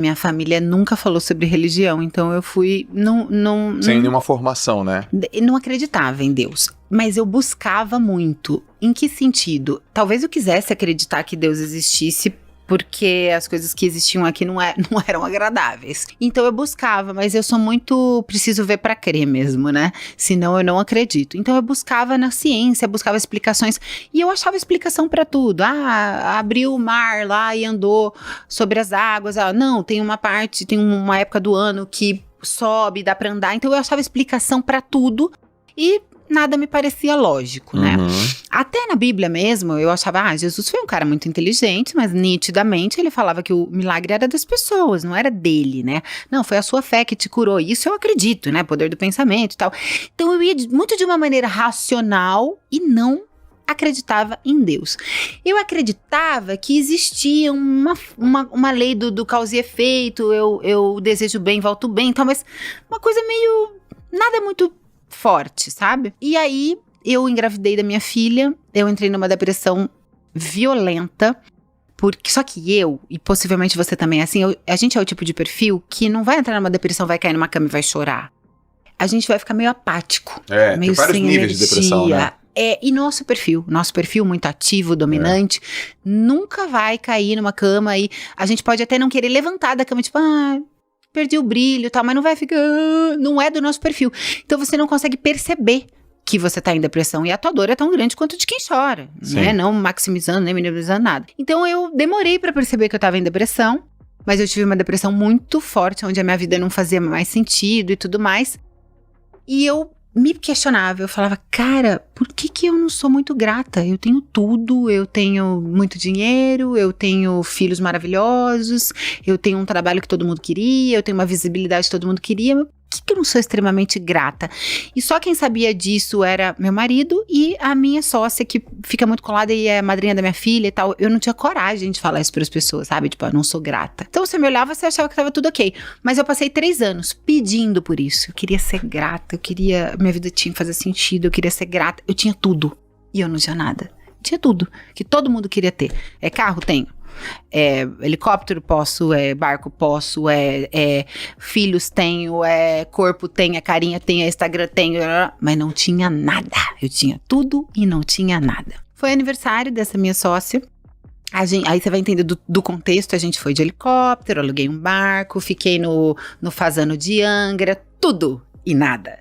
Minha família nunca falou sobre religião, então eu fui... Sem nenhuma formação, né? Não acreditava em Deus, mas eu buscava muito. Em que sentido? Talvez eu quisesse acreditar que Deus existisse, porque as coisas que existiam aqui não eram agradáveis. Então eu buscava, mas eu sou muito... preciso ver pra crer mesmo, né? Senão eu não acredito. Então eu buscava na ciência, buscava explicações. E eu achava explicação pra tudo. Abriu o mar lá e andou sobre as águas. Não, tem uma época do ano que sobe, dá pra andar. Então eu achava explicação pra tudo. E nada me parecia lógico, né? Até na Bíblia mesmo, eu achava, Jesus foi um cara muito inteligente, mas nitidamente ele falava que o milagre era das pessoas, não era dele, né? Não, foi a sua fé que te curou. Isso eu acredito, né? Poder do pensamento e tal. Então eu ia muito de uma maneira racional e não acreditava em Deus. Eu acreditava que existia uma lei do causa e efeito, eu desejo bem, volto bem, tal, mas uma coisa meio... nada muito forte, sabe? E aí, eu engravidei da minha filha, eu entrei numa depressão violenta, só que eu, e possivelmente você também, assim, a gente é o tipo de perfil que não vai entrar numa depressão, vai cair numa cama e vai chorar. A gente vai ficar meio apático, meio tem vários sem níveis energia. de depressão, né? E nosso perfil muito ativo, dominante, nunca vai cair numa cama e a gente pode até não querer levantar da cama, tipo, perdi o brilho e tal, mas não vai ficar... não é do nosso perfil. Então você não consegue perceber que você tá em depressão e a tua dor é tão grande quanto de quem chora, né? Não maximizando, nem minimizando nada. Então eu demorei pra perceber que eu tava em depressão, mas eu tive uma depressão muito forte, onde a minha vida não fazia mais sentido e tudo mais. E eu me questionava, eu falava, cara, por que eu não sou muito grata? Eu tenho tudo, eu tenho muito dinheiro, eu tenho filhos maravilhosos, eu tenho um trabalho que todo mundo queria, eu tenho uma visibilidade que todo mundo queria, mas por que eu não sou extremamente grata? E só quem sabia disso era meu marido e a minha sócia, que fica muito colada e é madrinha da minha filha e tal. Eu não tinha coragem de falar isso para as pessoas, sabe? Tipo, eu não sou grata. Então você me olhava, você achava que tava tudo ok. Mas eu passei 3 anos pedindo por isso. Eu queria ser grata, minha vida tinha que fazer sentido, eu queria ser grata. Eu tinha tudo e eu não tinha nada. Tinha tudo, que todo mundo queria ter. Carro? Tenho. Helicóptero posso, barco posso, filhos tenho, corpo tenho, carinha tenho, Instagram tenho, mas não tinha nada. Eu tinha tudo e não tinha nada. Foi aniversário dessa minha sócia. Aí você vai entender do contexto. A gente foi de helicóptero, aluguei um barco, fiquei no Fazano de Angra, tudo e nada.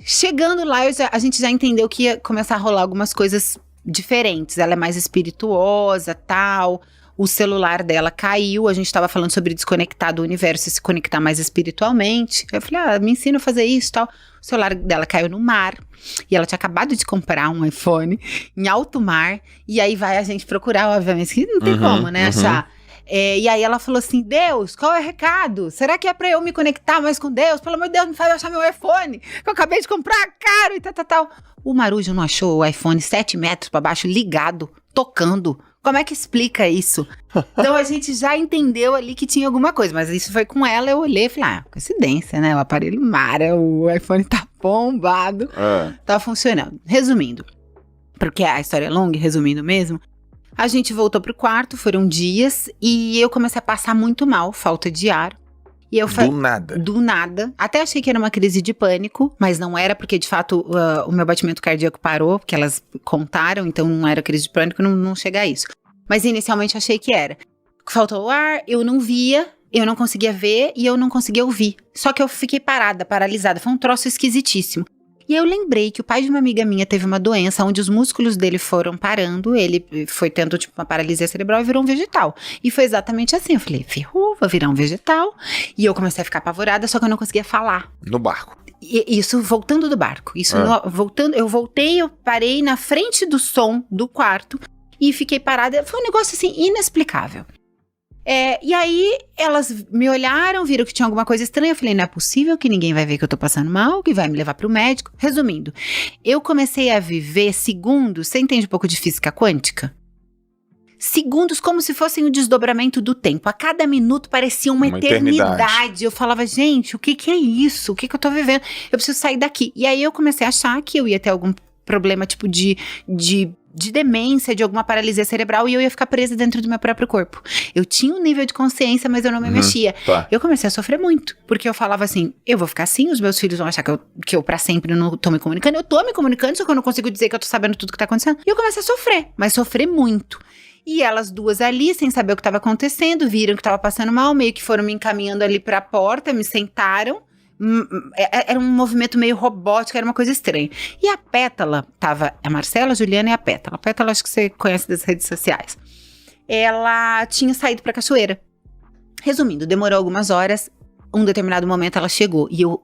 Chegando lá, a gente já entendeu que ia começar a rolar algumas coisas diferentes. Ela é mais espirituosa, tal. O celular dela caiu. A gente tava falando sobre desconectar do universo e se conectar mais espiritualmente. Eu falei, me ensina a fazer isso, tal. O celular dela caiu no mar. E ela tinha acabado de comprar um iPhone em alto mar. E aí vai a gente procurar, obviamente, que não tem como, né, achar. E aí ela falou assim, Deus, qual é o recado? Será que é pra eu me conectar mais com Deus? Pelo amor de Deus, me faz achar meu iPhone, que eu acabei de comprar caro e tal. O Marujo não achou o iPhone 7 metros pra baixo, ligado, tocando. Como é que explica isso? Então a gente já entendeu ali que tinha alguma coisa, mas isso foi com ela, eu olhei e falei, coincidência, né? O aparelho mara, o iPhone tá bombado, tá funcionando. Resumindo, porque a história é longa, resumindo mesmo, a gente voltou pro quarto, foram dias, e eu comecei a passar muito mal, falta de ar. E eu Do nada. Até achei que era uma crise de pânico, mas não era, porque de fato o meu batimento cardíaco parou, porque elas contaram, então não era crise de pânico, não chega a isso. Mas inicialmente achei que era. Faltou o ar, eu não via, eu não conseguia ver e eu não conseguia ouvir. Só que eu fiquei paralisada, foi um troço esquisitíssimo. E eu lembrei que o pai de uma amiga minha teve uma doença onde os músculos dele foram parando, ele foi tendo tipo uma paralisia cerebral e virou um vegetal. E foi exatamente assim, eu falei, ferrou, vou virar um vegetal. E eu comecei a ficar apavorada, só que eu não conseguia falar. No barco. Isso voltando do barco. Eu voltei, eu parei na frente do som do quarto e fiquei parada. Foi um negócio assim inexplicável. E aí, elas me olharam, viram que tinha alguma coisa estranha. Eu falei, não é possível que ninguém vai ver que eu tô passando mal, que vai me levar pro médico. Resumindo, eu comecei a viver segundos, você entende um pouco de física quântica? Segundos como se fossem o desdobramento do tempo. A cada minuto parecia uma eternidade. Eu falava, gente, o que é isso? O que eu tô vivendo? Eu preciso sair daqui. E aí eu comecei a achar que eu ia ter algum problema tipo de de demência, de alguma paralisia cerebral, e eu ia ficar presa dentro do meu próprio corpo. Eu tinha um nível de consciência, mas eu não me mexia. Tá. Eu comecei a sofrer muito, porque eu falava assim, eu vou ficar assim, os meus filhos vão achar que eu pra sempre não tô me comunicando. Eu tô me comunicando, só que eu não consigo dizer que eu tô sabendo tudo que tá acontecendo. E eu comecei a sofrer, mas sofrer muito. E elas duas ali, sem saber o que estava acontecendo, viram que estava passando mal, meio que foram me encaminhando ali pra porta, me sentaram. Era um movimento meio robótico, era uma coisa estranha. E a Pétala, tava a Marcela, a Juliana e a Pétala. A Pétala acho que você conhece das redes sociais. Ela tinha saído pra cachoeira. Resumindo, demorou algumas horas, um determinado momento ela chegou. E eu,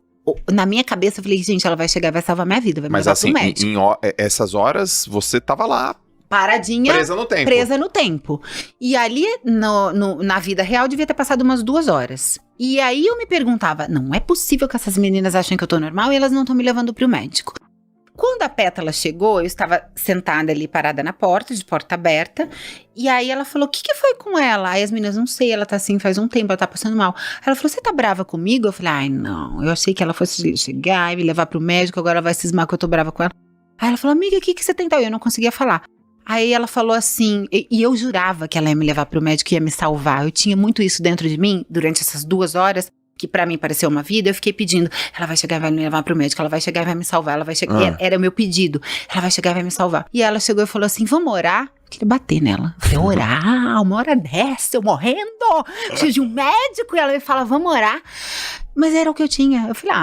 na minha cabeça, eu falei, gente, ela vai chegar e vai salvar minha vida, vai me levar pro médico. Essas horas, você tava lá, paradinha, presa no tempo. E ali, na vida real, devia ter passado umas 2 horas. E aí eu me perguntava, não é possível que essas meninas achem que eu tô normal e elas não estão me levando pro médico. Quando a Pétala chegou, eu estava sentada ali, parada na porta, de porta aberta. E aí ela falou, o que foi com ela? Aí as meninas, não sei, ela tá assim faz um tempo, ela tá passando mal. Ela falou, você tá brava comigo? Eu falei, ai não, eu achei que ela fosse chegar e me levar pro médico, agora ela vai cismar que eu tô brava com ela. Aí ela falou, amiga, o que você tem? Eu não conseguia falar. Aí ela falou assim, e eu jurava que ela ia me levar pro médico e ia me salvar. Eu tinha muito isso dentro de mim, durante essas 2 horas, que pra mim pareceu uma vida. Eu fiquei pedindo, ela vai chegar e vai me levar pro médico, ela vai chegar e vai me salvar, ela vai chegar. Era o meu pedido, ela vai chegar e vai me salvar. E ela chegou e falou assim, vamos orar? Eu queria bater nela. Eu falei, orar? Uma hora dessa, eu morrendo? Preciso de um médico? E ela me fala, vamos orar? Mas era o que eu tinha. Eu falei,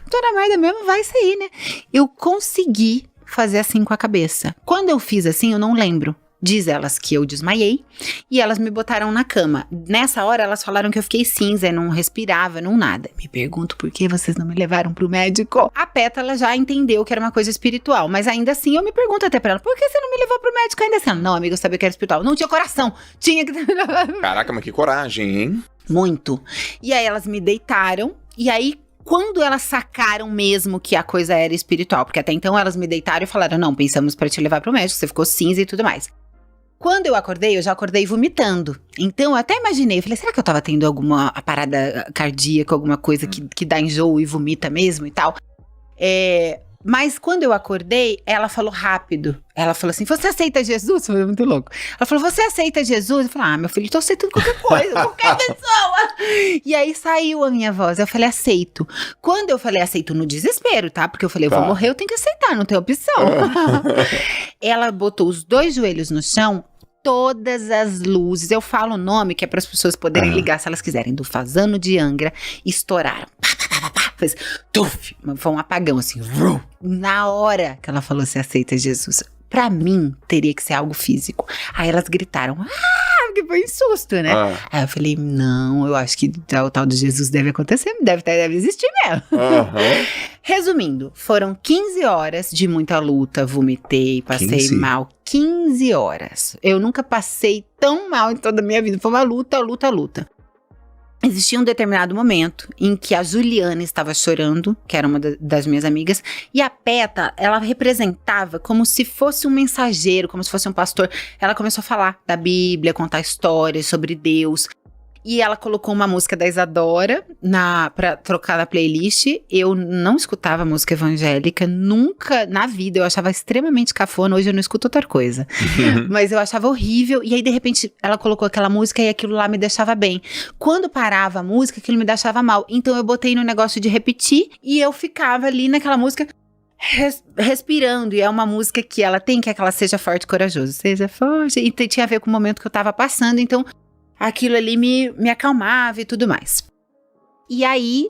toda merda mesmo, vai sair, né? Eu consegui fazer assim com a cabeça. Quando eu fiz assim, eu não lembro. Diz elas que eu desmaiei e elas me botaram na cama. Nessa hora, elas falaram que eu fiquei cinza, não respirava, não nada. Me pergunto por que vocês não me levaram pro médico. A Pétala já entendeu que era uma coisa espiritual, mas ainda assim eu me pergunto até pra ela, por que você não me levou pro médico ainda assim? Não, amiga, eu sabia que era espiritual. Não tinha coração, tinha que... Caraca, mas que coragem, hein? Muito. E aí elas me deitaram e aí quando elas sacaram mesmo que a coisa era espiritual, porque até então elas me deitaram e falaram, não, pensamos pra te levar pro médico, você ficou cinza e tudo mais. Quando eu acordei, eu já acordei vomitando. Então eu até imaginei, falei, será que eu tava tendo alguma parada cardíaca, alguma coisa que dá enjoo e vomita mesmo e tal? Mas quando eu acordei, ela falou rápido. Ela falou assim, você aceita Jesus? Foi muito louco. Ela falou, você aceita Jesus? Eu falei, meu filho, tô aceitando qualquer coisa, qualquer pessoa. E aí saiu a minha voz, eu falei, aceito. Quando eu falei aceito no desespero, tá? Porque eu falei, eu vou morrer, eu tenho que aceitar, não tem opção. Ela botou os 2 joelhos no chão, todas as luzes, eu falo o nome que é para as pessoas poderem ligar se elas quiserem, do Fazano de Angra, estouraram. Fez tuf, foi um apagão assim, vrum. Na hora que ela falou, você aceita Jesus, pra mim teria que ser algo físico. Aí elas gritaram, porque foi um susto, né? Aí eu falei, não, eu acho que o tal de Jesus deve acontecer, deve existir mesmo. Resumindo, foram 15 horas de muita luta, vomitei, passei mal, 15 horas. Eu nunca passei tão mal em toda a minha vida, foi uma luta. Existia um determinado momento em que a Juliana estava chorando, que era uma das minhas amigas, e a Pétala, ela representava como se fosse um mensageiro, como se fosse um pastor. Ela começou a falar da Bíblia, contar histórias sobre Deus. E ela colocou uma música da Isadora pra trocar na playlist. Eu não escutava música evangélica, nunca na vida. Eu achava extremamente cafona, hoje eu não escuto outra coisa. Mas eu achava horrível. E aí, de repente, ela colocou aquela música e aquilo lá me deixava bem. Quando parava a música, aquilo me deixava mal. Então eu botei no negócio de repetir e eu ficava ali naquela música respirando. E é uma música que ela tem, que é que ela seja forte e corajoso. Seja forte. E tinha a ver com o momento que eu tava passando. Então aquilo ali me acalmava e tudo mais. E aí,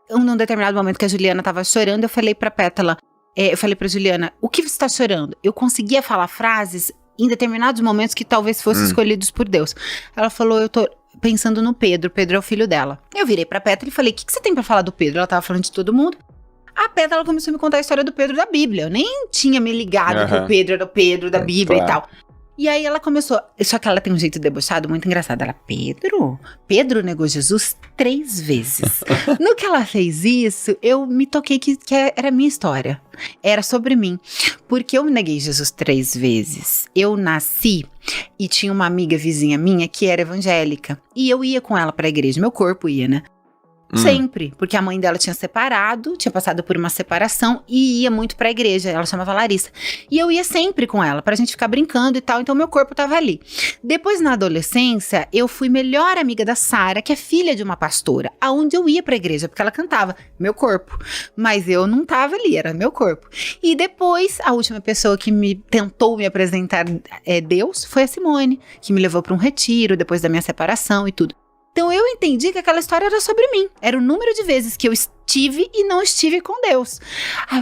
num determinado momento que a Juliana tava chorando, eu falei pra Pétala, eu falei pra Juliana, o que você tá chorando? Eu conseguia falar frases em determinados momentos que talvez fossem escolhidos por Deus. Ela falou, eu tô pensando no Pedro é o filho dela. Eu virei pra Pétala e falei, o que você tem pra falar do Pedro? Ela tava falando de todo mundo. A Pétala começou a me contar a história do Pedro da Bíblia. Eu nem tinha me ligado que o Pedro era o Pedro da Bíblia e tal. E aí ela começou, só que ela tem um jeito debochado muito engraçado. Ela, Pedro negou Jesus 3 vezes. No que ela fez isso, eu me toquei que era a minha história. Era sobre mim. Porque eu neguei Jesus 3 vezes. Eu nasci e tinha uma amiga vizinha minha que era evangélica. E eu ia com ela pra igreja, meu corpo ia, né? Sempre, porque a mãe dela tinha separado, tinha passado por uma separação e ia muito pra igreja, ela chamava Larissa. E eu ia sempre com ela, pra gente ficar brincando e tal, então meu corpo tava ali. Depois, na adolescência, eu fui melhor amiga da Sara, que é filha de uma pastora, aonde eu ia pra igreja, porque ela cantava, meu corpo. Mas eu não tava ali, era meu corpo. E depois, a última pessoa que tentou me apresentar Deus foi a Simone, que me levou pra um retiro, depois da minha separação e tudo. Então eu entendi que aquela história era sobre mim. Era o número de vezes que eu estive e não estive com Deus. Aí